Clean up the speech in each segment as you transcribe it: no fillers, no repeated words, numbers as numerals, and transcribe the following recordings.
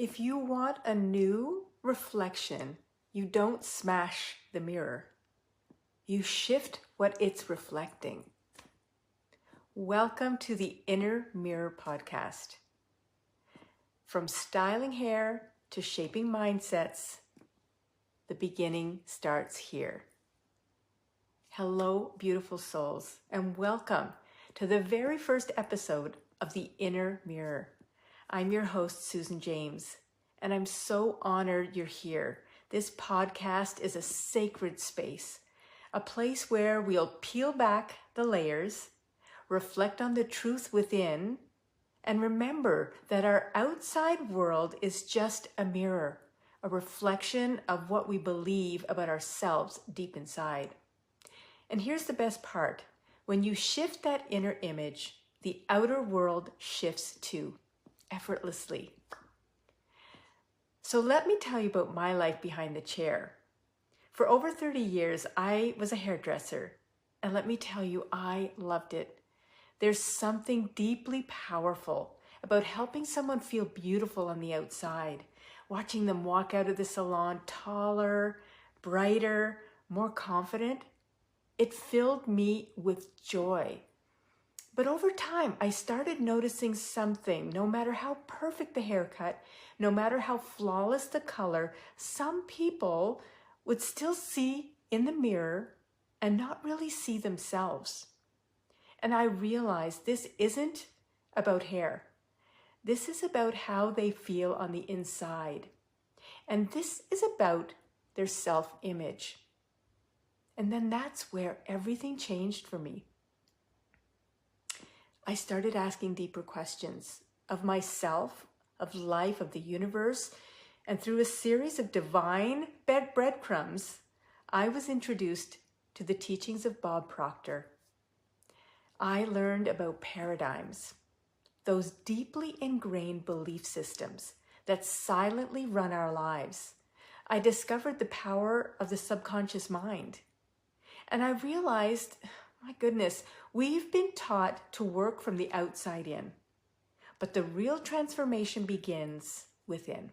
If you want a new reflection, you don't smash the mirror. You shift what it's reflecting. Welcome to the Inner Mirror Podcast. From styling hair to shaping mindsets, the beginning starts here. Hello, beautiful souls, and welcome to the very first episode of the Inner Mirror. I'm your host, Susan James, and I'm so honored you're here. This podcast is a sacred space, a place where we'll peel back the layers, reflect on the truth within, and remember that our outside world is just a mirror, a reflection of what we believe about ourselves deep inside. And here's the best part. When you shift that inner image, the outer world shifts too, effortlessly. So let me tell you about my life behind the chair. For over 30 years, I was a hairdresser. And let me tell you, I loved it. There's something deeply powerful about helping someone feel beautiful on the outside, watching them walk out of the salon taller, brighter, more confident. It filled me with joy. But over time, I started noticing something. No matter how perfect the haircut, no matter how flawless the color, some people would still see in the mirror and not really see themselves. And I realized this isn't about hair. This is about how they feel on the inside. And this is about their self-image. And then that's where everything changed for me. I started asking deeper questions of myself, of life, of the universe, and through a series of divine breadcrumbs, I was introduced to the teachings of Bob Proctor. I learned about paradigms, those deeply ingrained belief systems that silently run our lives. I discovered the power of the subconscious mind. And I realized, my goodness, we've been taught to work from the outside in, but the real transformation begins within.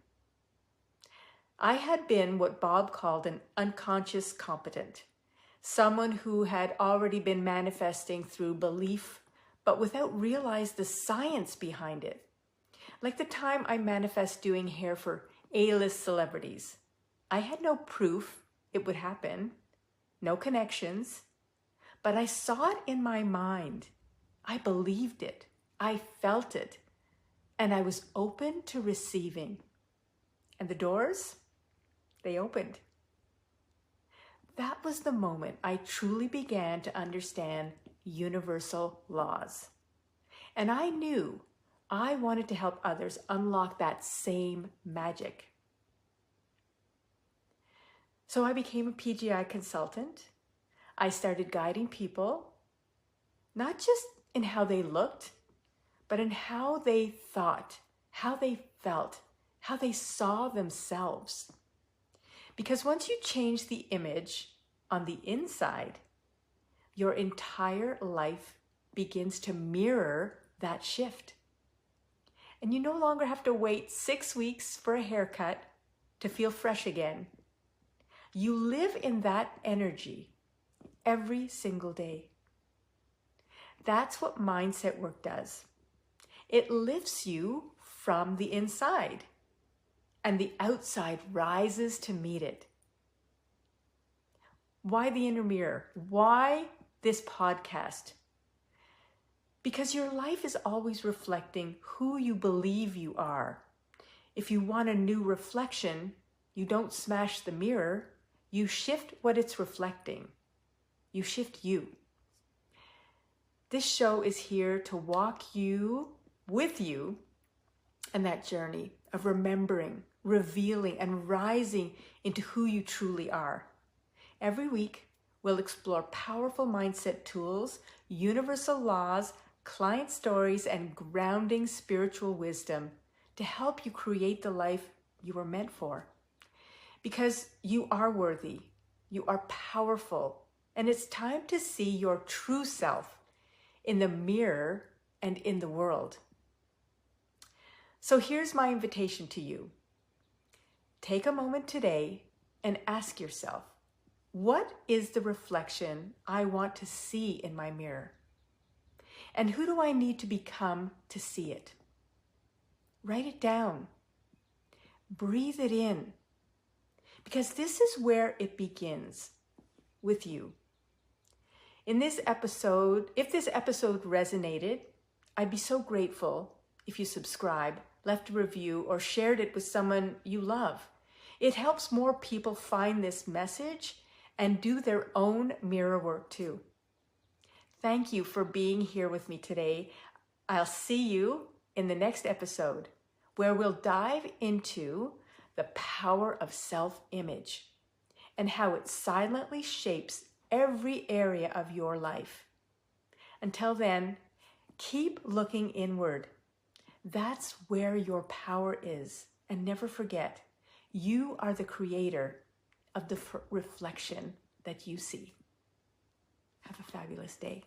I had been what Bob called an unconscious competent, someone who had already been manifesting through belief, but without realize the science behind it. Like the time I manifest doing hair for A-list celebrities. I had no proof it would happen, no connections, but I saw it in my mind. I believed it. I felt it. And I was open to receiving. And the doors, they opened. That was the moment I truly began to understand universal laws. And I knew I wanted to help others unlock that same magic. So I became a PGI consultant. I started guiding people, not just in how they looked, but in how they thought, how they felt, how they saw themselves. Because once you change the image on the inside, your entire life begins to mirror that shift. And you no longer have to wait 6 weeks for a haircut to feel fresh again. You live in that energy every single day. That's what mindset work does. It lifts you from the inside, and the outside rises to meet it. Why the Inner Mirror? Why this podcast? Because your life is always reflecting who you believe you are. If you want a new reflection, you don't smash the mirror, you shift what it's reflecting. You shift you. This show is here to walk with you in that journey of remembering, revealing, and rising into who you truly are. Every week, we'll explore powerful mindset tools, universal laws, client stories, and grounding spiritual wisdom to help you create the life you were meant for. Because you are worthy, you are powerful, and it's time to see your true self in the mirror and in the world. So here's my invitation to you. Take a moment today and ask yourself, what is the reflection I want to see in my mirror? And who do I need to become to see it? Write it down. Breathe it in. Because this is where it begins, with you. In this episode, if this episode resonated, I'd be so grateful if you subscribe, left a review, or shared it with someone you love. It helps more people find this message and do their own mirror work too. Thank you for being here with me today. I'll see you in the next episode, where we'll dive into the power of self-image and how it silently shapes every area of your life. Until then, keep looking inward. That's where your power is. And never forget, you are the creator of the reflection that you see. Have a fabulous day.